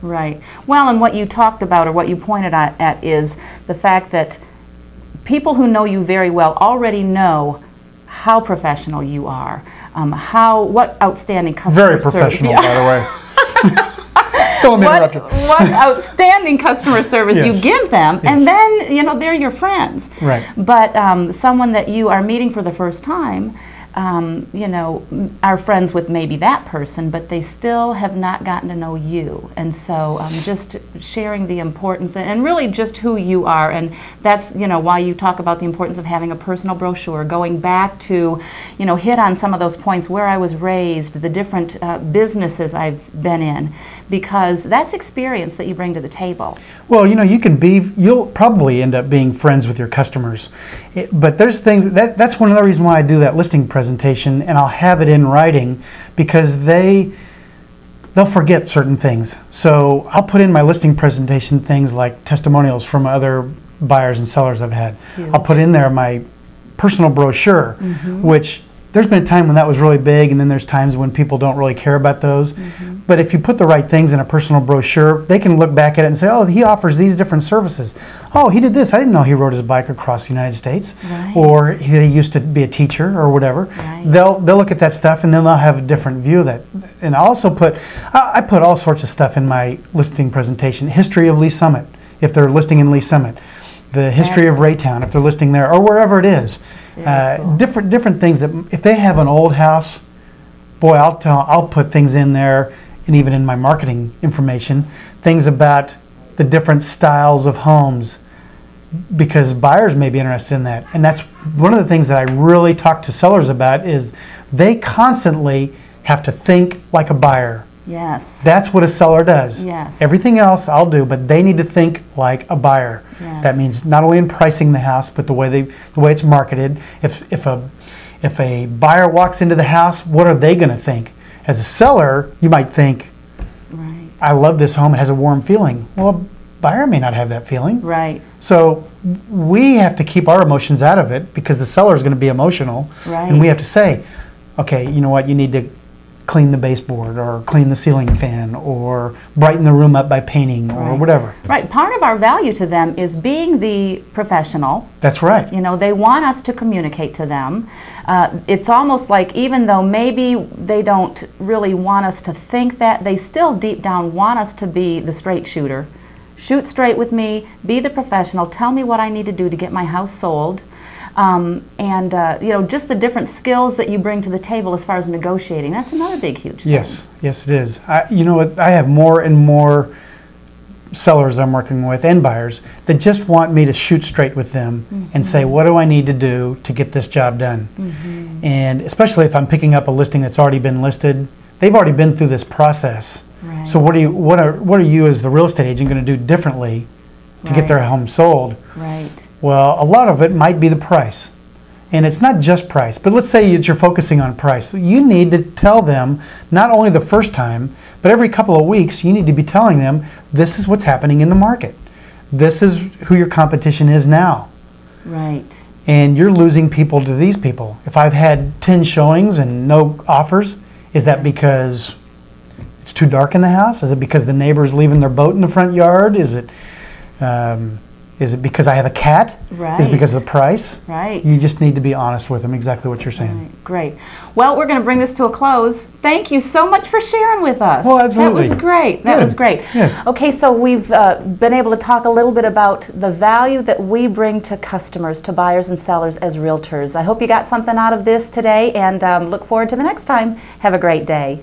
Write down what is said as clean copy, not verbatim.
Right. Well, and what you talked about, or what you pointed at is the fact that people who know you very well already know how professional you are, what outstanding customer Very professional, service. by the way. Don't let me interrupt you. What outstanding customer service Yes. you give them, Yes. and then, you know, they're your friends. Right. But someone that you are meeting for the first time, you know, are friends with maybe that person, but they still have not gotten to know you. And so just sharing the importance and really just who you are. And that's, you know, why you talk about the importance of having a personal brochure, going back to, you know, hit on some of those points where I was raised, the different businesses I've been in, because that's experience that you bring to the table. Well, you know, you'll probably end up being friends with your customers. But there's things, that's one of the reasons why I do that listing presentation, and I'll have it in writing, because they'll forget certain things. So I'll put in my listing presentation things like testimonials from other buyers and sellers I've had. Huge. I'll put in there my personal brochure, which there's been a time when that was really big, and then there's times when people don't really care about those. But if you put the right things in a personal brochure, they can look back at it and say, oh, he offers these different services. Oh, he did this. I didn't know he rode his bike across the United States. Right. Or he used to be a teacher or whatever. Right. They'll look at that stuff, and then they'll have a different view of that. And I also I put all sorts of stuff in my listing presentation. History of Lee Summit, if they're listing in Lee Summit. The history of Raytown, if they're listing there, or wherever it is. Cool. Different things that, if they have an old house, boy, I'll put things in there, and even in my marketing information, things about the different styles of homes, because buyers may be interested in that. And that's one of the things that I really talk to sellers about, is they constantly have to think like a buyer. Yes. That's what a seller does. Yes. Everything else I'll do, but they need to think like a buyer. Yes. That means not only in pricing the house, but the way it's marketed. If a buyer walks into the house, what are they going to think? As a seller, you might think, Right. I love this home, it has a warm feeling. Well, a buyer may not have that feeling. Right. So we have to keep our emotions out of it, because the seller is going to be emotional. Right. And we have to say, okay, you know what, you need to clean the baseboard, or clean the ceiling fan, or brighten the room up by painting, or Right. whatever. Right. Part of our value to them is being the professional. That's right. You know, they want us to communicate to them. It's almost like, even though maybe they don't really want us to think that, they still deep down want us to be the straight shooter. Shoot straight with me, be the professional, tell me what I need to do to get my house sold. You know, just the different skills that you bring to the table as far as negotiating. That's another big, huge thing. Yes, yes it is. You know what, I have more and more sellers I'm working with, and buyers, that just want me to shoot straight with them and say, what do I need to do to get this job done? And especially if I'm picking up a listing that's already been listed, they've already been through this process. Right. So what are you as the real estate agent going to do differently to get their Right. home sold? Right. Well, a lot of it might be the price. And it's not just price, but let's say that you're focusing on price. You need to tell them, not only the first time, but every couple of weeks, you need to be telling them, this is what's happening in the market. This is who your competition is now. Right. And you're losing people to these people. If I've had 10 showings and no offers, is that because it's too dark in the house? Is it because the neighbor's leaving their boat in the front yard? Is it because I have a cat? Right. Is it because of the price? Right. You just need to be honest with them, exactly what you're saying. Right. Great. Well, we're going to bring this to a close. Thank you so much for sharing with us. Well, absolutely. That was great. That Good. was great. Yes. Okay, so we've been able to talk a little bit about the value that we bring to customers, to buyers and sellers as realtors. I hope you got something out of this today, and look forward to the next time. Have a great day.